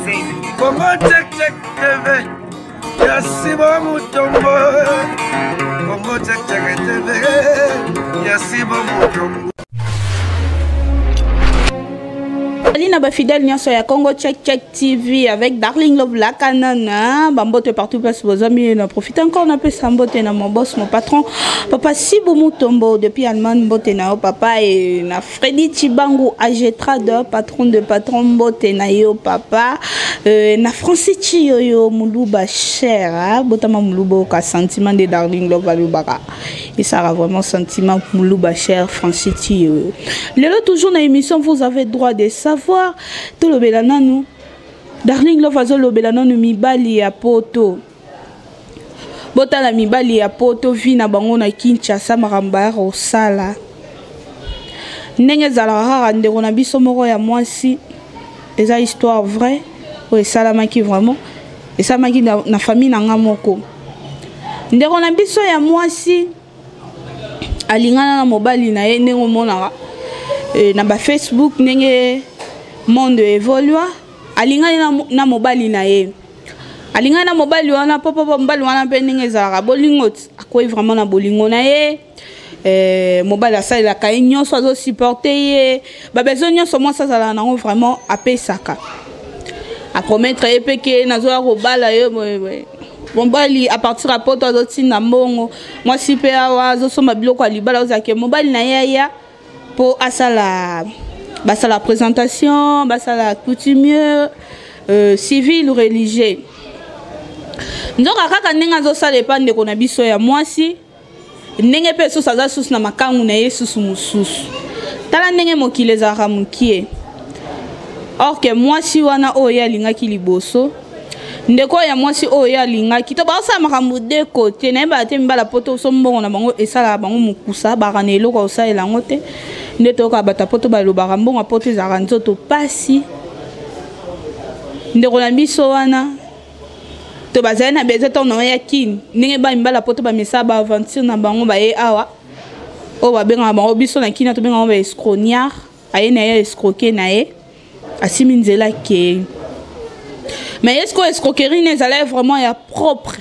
Congo check check TV. Yasiba Mutombo. Congo check check TV. Yasiba Mutombo. Alina ba fidèle nyonso ya Congo Check Check TV avec Darling Love la canana bambote partout place vos amis na profite encore na peu sambote na mon boss mon patron papa Sibo Mutombo depuis Allemagne mbote na papa et na Freddy Chibangu AG Trader patron de patron mbote na yo papa na Francis Chiyoyo Muluba cher botama Muluba ka sentiment de Darling Love alubaka et ça a vraiment sentiment Muluba cher Francis Chiyoyo le toujours na émission vous avez droit de savoir tout le belananu Darling Love azo le belananu mibali ya poto bota la mibali ya poto vina bango na Kinshasa maramba rosala ndenge zala ndeko na biso moko ya mwasi eza histoire vraie o salamaki vraiment et ça maki na famille na ngamoko ndeko na biso ya mwasi alingana na mobali na ye ndenge mona na ba Facebook ndenge monde évolue alingana na mobali na ye alingana na mobali wana papa mobali wana pe ndenge za bolingo akoyi vraiment na bolingo na ye mobali asala ka nyonso azo supporter ye ba besoin nyonso moi ça sala nango vraiment apesaka a promettre ye peke nazo ya kobala ye mobali à partir à poto azo tinda mbongo moi si pe awa zo soma biloko alibala ozake mobali na ye ya pour asala basa la présentation, basa la coutumier, civil ou religieux. Donc kaka ndenge zo sala epande ko na biso ya mwasi ndenge pe so saza susu na makangu na Yesu mususu. Tala ndenge mokile za ramukie. Or que mwasi wana oya lingaki liboso. Ndeko ya mwasi oya lingaki to ba sa makambo de côté na ba te mbala poto so mbongo na bango esala bango mukusa baranelo ko sa elango te. Ndetoka batapoto balobaka mbongo apote za nzoto pasi ndeko na biso wana to bazali na besoin to no ya kini ndenge ba mbala poto ba mesa ba aventure na bango ba ye awa o ba benga bango biso na kina to benga ba escrognard aye na ye escroquer na ye asimi nzela ke mais est-ce que escroquerie ne zala vraiment ya propre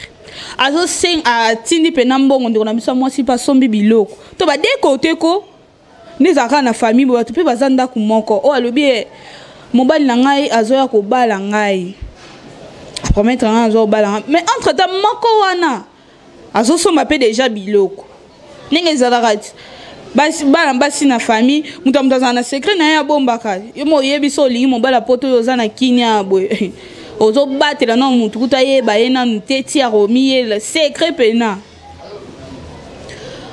azo sing a tindi pena mbongo ndeko na biso moi si pas sombi biloko to ba de côté ko nizaka na famille bo tu pe bazanda ku moko o alobi mobali na ngai azoya ko bala ngai a promettre ngai azo bala mais entre temps moko wana azo soma pe déjà biloko ninge zalarati basi bala basi na famille mutamutaza na secret na ya bombaka yo mo yebiso li mobala poto yo zana kinya boy ozo batela no mutu kuta ye ba ye na nteti ya romi ye le secret pena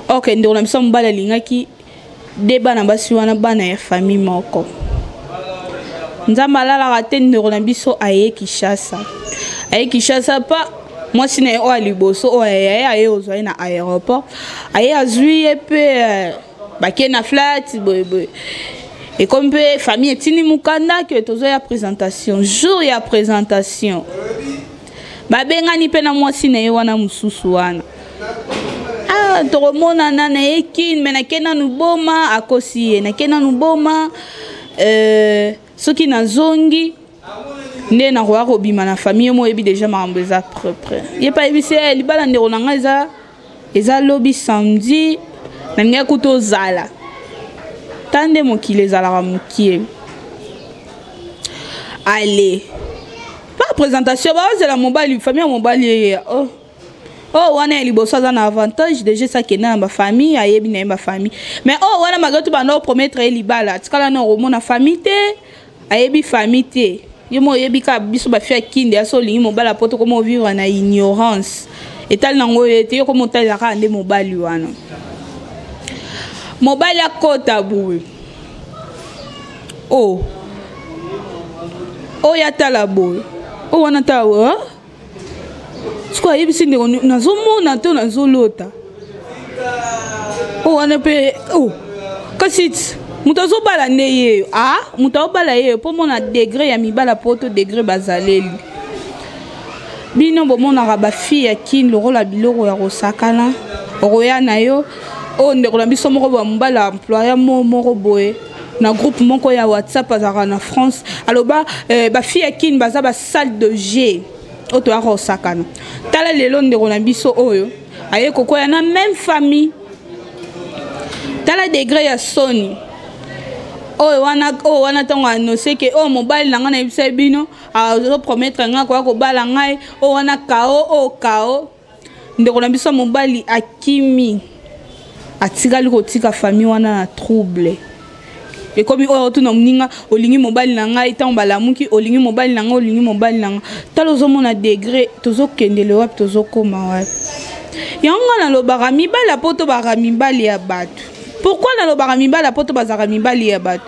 OK ndo na biso mobala lingaki débat na basi wana bana ya famille moko nzamba la ratende na biso aye Kinshasa pa moi sine o aliboso o aye ozwa na aéroport aye azuye pe bake na flat boy et comme pe famille tini mukanda que tozo ya présentation jour ya présentation ba bengani pe na moi sine wana mususu wana toromona na ekin mena kena nuboma akosi na kena nuboma soki na zongi nde na roa robima na famille mo ebi déjà mambo eza propre ye pa ebise libala ndeko na nga eza lobi samedi na nge kuto zala tande mokile zala mokie allez pas présentation ba zela mobali famille mobali oh wana liboso za na avantage déjà ça que na ba famille ayebi na ba famille mais oh wana mazoto bando promettre libala tikala na romona famille te ayebi famille te yemo yebi ka biso ba fia kinde aso lingi mobala poto comme vivre na ignorance etal nango ete yo comme tal ka ande mobali wana mobali akota buwe oh ya tala buwe oh wana tawa Square ibisi ndeko nazomona to nazolota. O wana pe kasi mutazo bala neye mutazo bala ye po mona degré ya mibala poto degré bazaleli. Bino bomona ba fille ya kin loro la biloko ya rosakana roya na yo o ndeko na biso moko ba mbala employé moko boye na groupe moko ya WhatsApp azaka na France aloba ba fille kin baza ba salle de G oto ya osakana tala lelo ndeko na biso oyo aye kokoya na même famille tala degré ya soni oyo wana tongo annoncer que oh mobile nanga na bisa bino azo promettre nga ko bala ngai o wana kao ndeko na biso mobile akimi atikali kotika famille wana na trouble et comme oyo to na mninga olingi mobile na ngai tant balamuki olingi mobile na ngai talo zo mona degré tozo kendele wap tozo koma wa yanga na lobaka mibala poto baka mibali ya batu. Pourquoi na lobaka mibala poto bazaka mibali ya batu?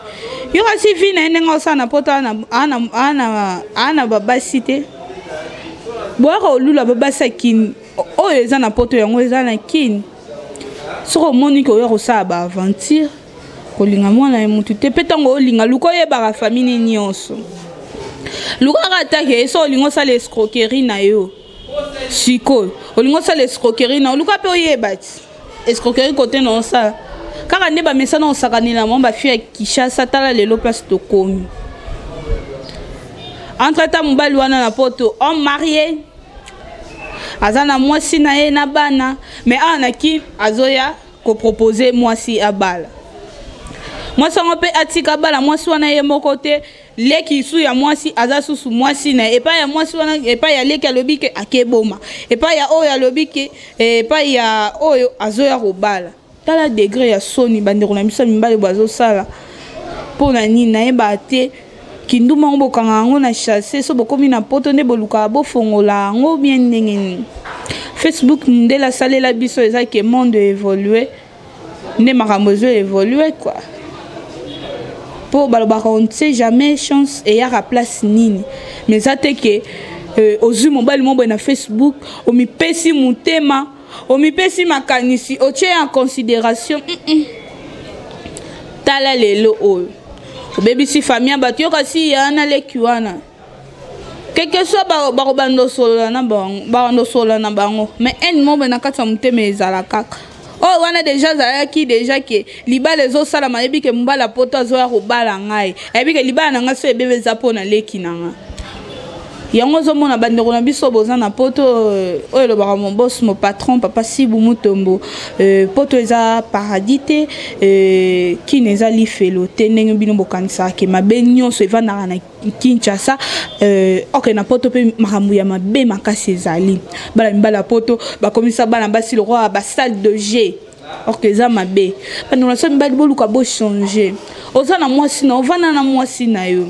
Yo kasi vi na nenga osana poto ana babasi te. Boaka olula babasa kin oyo eza na poto yango eza na kin. Soko moni ko yo kosala ba aventure kolinga mwana ya mutu te petango olinga luko yebaka famille nyonso. Luka katake eso olingo sala escroquerie na yo. Siko olingo sala escroquerie na luka pe oyebati. Escroquerie côté non ça. Kaka ne ba mesana osakanela mo ba fie Kishasa tala lelo place to komi. Entre temps mobali wana na poto on marié. Azana mwasi na ye na bana mais anaki azoya ko proposer mwasi abala. Mwasi ngope atika bala mwasi wana ye moko te leki su ya mwasi aza susu mwasi na epa ya mwasi wana epa ya leki alobike akeboma epa ya oyo alobike epa ya oyo azoya robala tala degré ya soni bandeko na biso mibale bazo sala pona nini na yeba te kinduma ngo bokanga ngo na chasser so bokomi na poto nde boluka bofongola ngo bien ndenge Facebook ndela salela biso eza ke monde évoluer nde makambo zo évoluer quoi. Pour balobaka on ne sait jamais chance et ya place nini mais ça te que ozu mobile mo na Facebook o mi pesi mutema o mi pesi makanisi o tie en considération tala lelo o baby si famille batio kasi ya na lekiwana quelque soit ba bando solo na bango mais un moment na kata mutema ezala kaka. Oh wana déjà zalaki déjà que liba les autres sala mayebi ke mbala poto azoya kobala ngai ebi ke liba na nga so ebebe za pona leki nanga yango zo mona bandeko na biso boza na poto oyo lo baka mon boss mon patron papa Sibu Mutombo poto eza paradis te ki neza li felo te ndenge bino bokanisa ke mabe nyonso evana na Kinshasa ok na poto pe makambo ya mabe makasi ezali bala mbala poto bakomisa bana basi le roi ba salle de G ok eza mabe bandeko na so mbali boluka bo changer oza na mwasi na ovana na mwasi na yo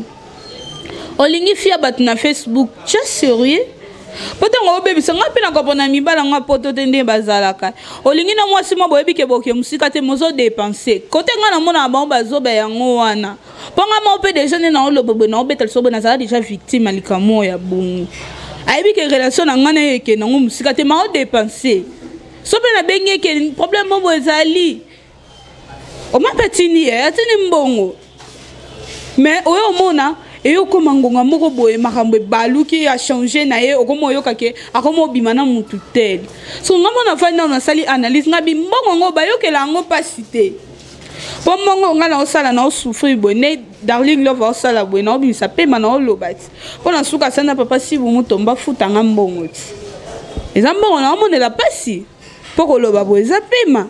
olingi fia bat na Facebook tu es sérieux poto ngo bébé sanga pe na kopona mibala nga poto tende bazalaka olingi na mwasi mo boyebi ke boke musika te mozo dépenser côté nga na mona ba bazo ba yango wana ponga mo pe déjà na olobobo na obetel sobo na za déjà victime alikamo ya bungu ayebi ke relation na nga na yeke na ngo musika te ma o dépenser so pe na bengi ke problème mo ezali o ma petini atini mbongo mais oyo mona et au comme ngonga moko boye makambo baluki a changer na ye okomo yoka ke akomo bimana mutu tel so ngamo na fanda na sali analyse ngabi mbongo ngo bayokela ngo pasité po mbongo ngala osala na osouffrir boné darling love osala boye na obisa pema na olobati po na suka sana papa Sibu Mutombo futa nga mbongo ti eza mbongo na omonela pasi po ko loba boye za pema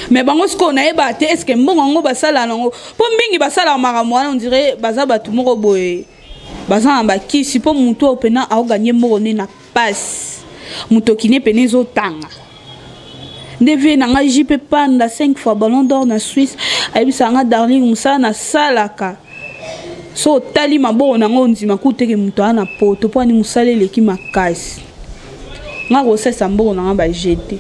mais bango sko na yeba te est-ce que mbongo ngo basala nango po mingi basala makambo wana on dirait baza batu moko boye baza ba kisi po mutu opena a gagner mbongo ne na passe mutu kine pene zo tanga ndeve na nga JP Panda 5 fois ballon d'or na Suisse ayebisa nga darling musala na salaka so tali maboko nango ndima kuteke mutu ana poto po ani musala leki makasi nga ko sesa mbongo na nga ba jeter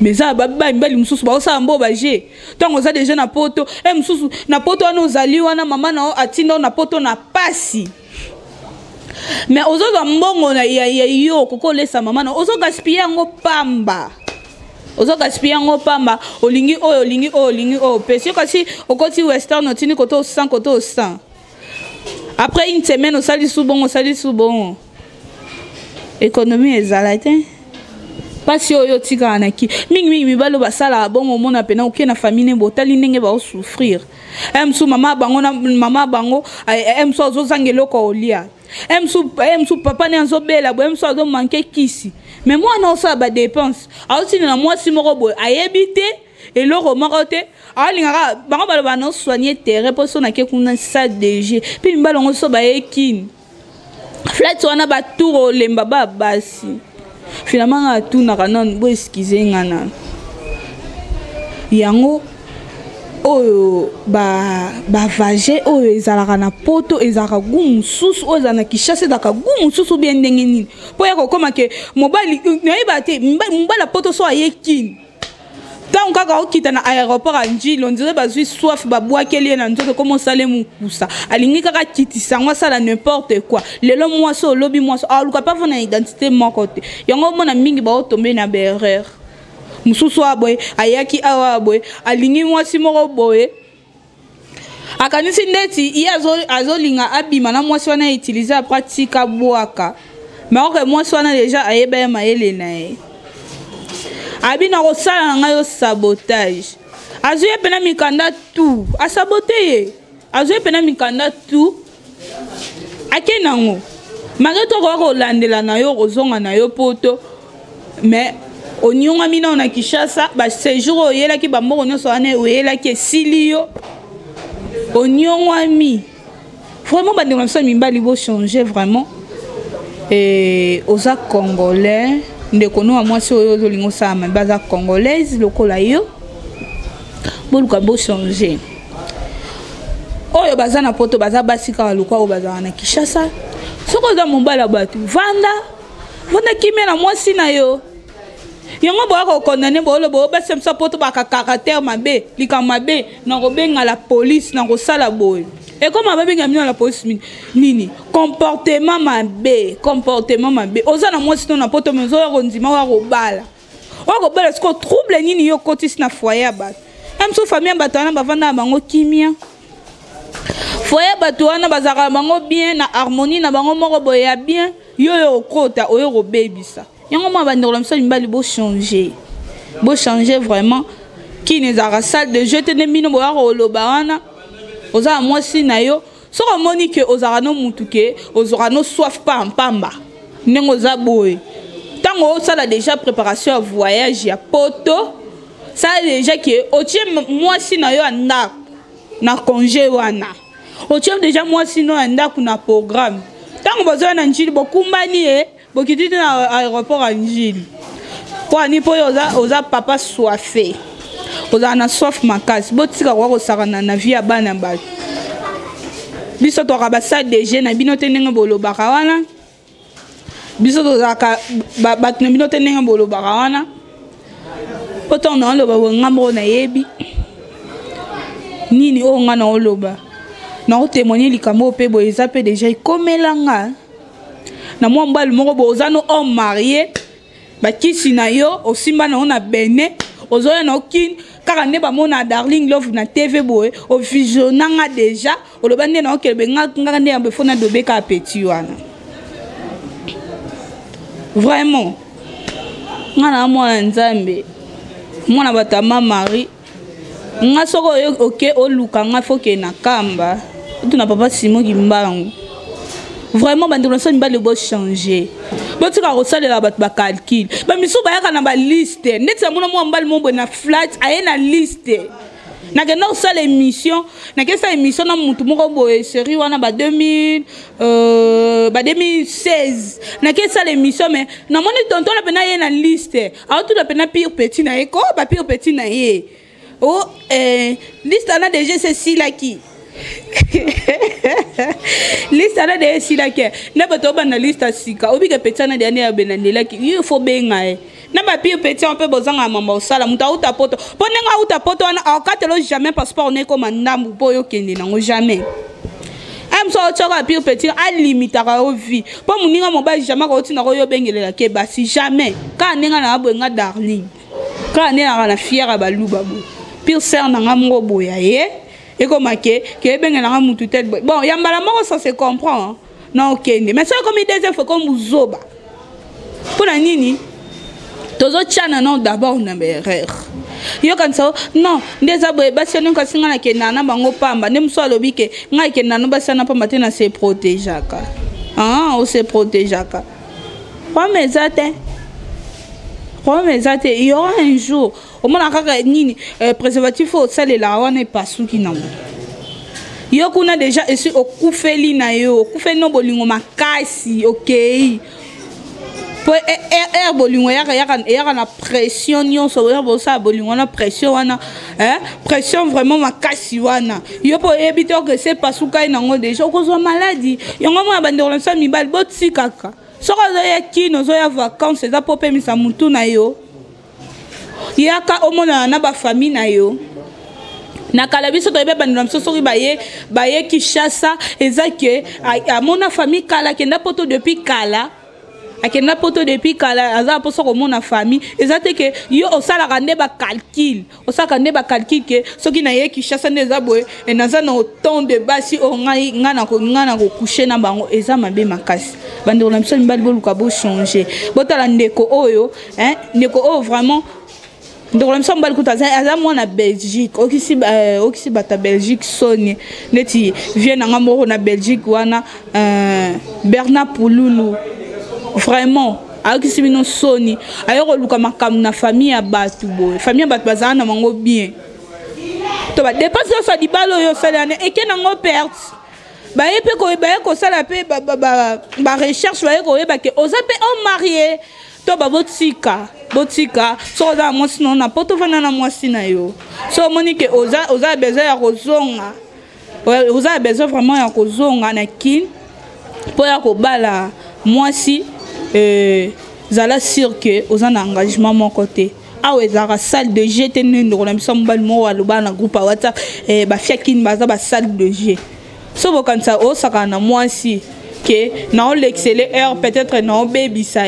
mais ça baba mbali mususu ba osala mbo ba je tango za déjà na poto mususu na poto wana ozali wana mama na atinda na poto na pasi mais ozoza mbongo na ya yo koko lesa mama na ozo gaspiller ngo pamba olingi oyo pesi kasi okoti western otini koto 100 après une semaine osali subongo économie ezalate pasi oyo tika anaki mingi mibalo basala bongo mona pena oke na famille botali ndenge ba souffrir emsu mama bango emsu azozangelo ko olia emsu papa ne azobela bo emsu azo manquer kisi mais moi non ça ba dépense aussi na moi si moko boy ayebite et le romarote alingara bango baloba non soigner terre pour son ke kuna sa DG puis mbalongo so ba ekin flat wana ba tour lemba ba basi finalement a tout na kanon bo excuser ngana yango oyo ba vage oyo ezalaka na poto ezalaka gumu susu oyo ezala na kishasa ezalaka gumu susu bien ndenge nini po ya kokoma ke mobali nayeba te mobala poto so ayekini tant kaka okita na aéroport à Njili on dirait bazui soif babwakeli na nzoto comme osale mukusa alingi kaka kitisa ngwa sala n'importe quoi lelo moi so lobi moi so aluka pas vona identité moko te yango mona mingi ba otombe na berreur mususu aboy ayaki awa aboy alingi moi si moko boye akanisi ndeti i azolinga abima na moi si wana utiliser pratique abwaka mais ok moi si wana déjà ayeba mayele na ye abina kosala na ngai sabotage azuye pena mikanda tout a saboter azuye pena mikanda tout akenango mageto ko landela na yo kozonga na yo poto mais onyonga mina na Kishasa ba séjour oyela ki ba moko nyoso ane oyela ki silio onyongwa mi vraiment ba ndonso mimbali bo changer vraiment et aux congolais ndeko no moi si oyo zolingo sama baza congolaise lokola yo boluka bo changer oyo baza na poto baza basika lokwa o baza na Kishasa soko za mombala batu vanda kimena mwasi na yo yango boya ko condamner bolo bo basemsa poto ba caractère mabe lika mabe na kobenga la police na kosala boy et comme ababenga mina la police nini comportement mabe oza na mwasi na poto mezo ya kondima wa kobala siko trouble nini yo kotis na foyer ba emso famille bato wana bavanda bango kimia foyer bato wana bazaka bango bien na harmonie na bango moko boya bien yo okota oyo kobebisa yango mwa bandolo mso mimbali bo changer vraiment qui ne zara salle de jeu tene mino boya koloba wana oza mwasi na yo soko moni ke ozara no mutuke ozara no soif pa mpamba nengo za boy tango ça la déjà préparation à voyage ya poto ça déjà que otie mwasi na yo anda na congé wana otie déjà mwasi no anda kuna programme tango bozo na njili bokumbani bokiti na aéroport à Njili kwa ni po oza papa soifé oza na soif makasi botika kwa kosakana na vie ya bana bato biso toka basa DG na bino te ndenge bolobaka wana biso tozaka bato na bino te ndenge bolobaka wana poto na oloba ngambo na yebi nini o nga na oloba na otémoigner likambo pe bo eza pe déjà ikomelanga na mwa mbali moko boza no homme marié bakisi na yo osimba na ona bene ozoya na okine kaka nde bamona Darling Love na TV boye o visionnanga déjà oloba nde na okelebe ngaka nde ya befona dobeka appétit wana vraiment ngana mwana nzambe mwana batama mari nga soko oke oluka nga foke na kamba tuna papa Simon Kimbangu vraiment bandolo so mbali bo changer botika kosalela bato ba calcul ba misu bayaka na ba liste ndeti mona mo mbali mo na flat aye na liste na ke no sala émission na ke sa émission na mutu moko boye série wana ba 2016 na ke sala émission mais na moni tonton la pena ye na liste a tout la pena pire petit na eko ba pire petit na ye oh liste na déjà c'est si la qui liste ana de sila ke na bato ba na liste sika obi ke petana de ane ya benandela ki il faut benga na ba pire petit on peut bozanga mamba osala muta uta poto ponenga uta poto ana akatelo jamais passeport ne comme ndambu po yo kende nango jamais am so tsoka pire petit a limitaka o vie po muninga mobali jamais ko tina ko yo bengelela ke basi jamais ka nenga na abwenga Darling ka nenga na fiera baluba bo pire ser na ngamgo boya ye et comme que ben na mutu tête bon yambala moko ça se comprend non ok mais ça comme des fois comme zoba pour la nini tozo tchana non d'abord na erreur yo kanisa non ndeza boye basi no kasinga na kenda na bango pamba ne mso alobi ke ngai kenda no basi na pamba te na se protégeaka on se protégeaka kwa mezate il y aura un jour au moins kaka nini préservatif au sale la wana pasuki na mo yo kuna déjà esi okufeli na yo okufeli no bolingo makasi okay po bolingo yaka na pression nyonso ya bosa bolingo na pression wana pression vraiment makasi wana yo po ebite que c'est pasuka na ngo déjà okozwa maladie yango mo bandolo sa mibali botikaka soko ya kino zo ya vacances za popé misa mutu na yo yaka omona na ba famille na yo na kala biso to yeba bandolo so soki baye Kinshasa ezake amona famille kala kenda poto depuis kala akenda poto depuis kala aza poso ko mona famille ezate ke yo osala kande ba calcul ke soki na ye Kinshasa ndeza boye enaza na autant de basi o ngana ko coucher na bango eza mabe makasi bandolo na biso mbali boluka bo changer botala ndeko oyo ndeko oyo vraiment ndeko na biso mbali kutaza aza mwana Belgique okisi bata Belgique soni neti vient na ngamoko na Belgique wana Bernard Pouloulou vraiment avec si bino soni ayoko luka makam na famille ya batu boy famille ya batu bazana na mango bien to ba dépense ça di balo yo sala ne et que nango perte ba yepe ko sala pe ba recherche ba ko yeba ke ozape on marié to ba botika so za mo sino na poto vana na mwasi na yo so monique oza besoin ya kozonga oza besoin vraiment ya kozonga na kin po ya ko bala mwasi zala sûr que aux en engagement mon côté ah ouais zara salle de jeu tenu ndo na biso mbali mo aloba na groupe WhatsApp ba fiakine baza ba salle de jeu so bokansa o saka na mwasi que na on l'exceller heure peut-être na baby ça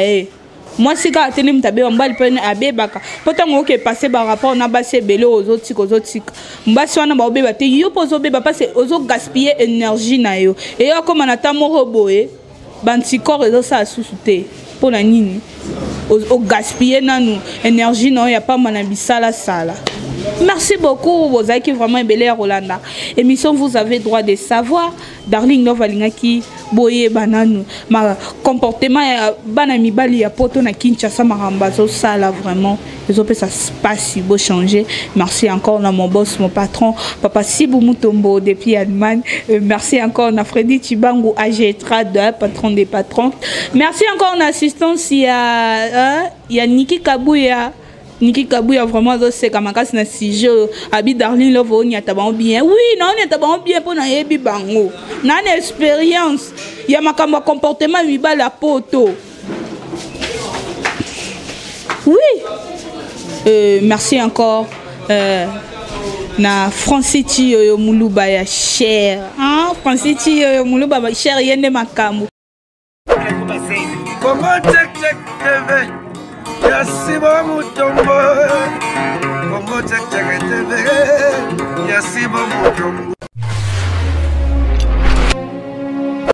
moi si ka tenu mtabe mbali pene abebaka potango ke passer ba rapport na ba sebele ozotika mbasi wana ba obeba te yo pozo beba parce ozo gaspiller énergie na yo et yo comme na ta mo roboé bantikor ezo sa susute pour la nini au gaspiller nanu énergie non y a pas mana bisala sala. Merci beaucoup vous avez vraiment belé Rolanda émission vous avez droit de savoir Darling Love alingaki boye bananu ma comportement ya bana mibali ya poto na Kinshasa maramba zo sala vraiment ils ont fait ça passe beau changer. Merci encore à mon boss mon patron Papa Sibou Mutombo depuis Allemagne. Merci encore à Freddy Chibangu AG Trad patron des patrons. Merci encore en assistance il y a Niki Kabouya vraiment c'est comme ça na sujet abi Darling Love on y a taban bien oui non on y a taban bien pour na yebi bango na expérience il y a makamba comportement mibali la poto oui merci encore na Franciti yo muluba ya cher Franciti yo muluba ba cher yende makambo Comment check TV Yasiba Mutombo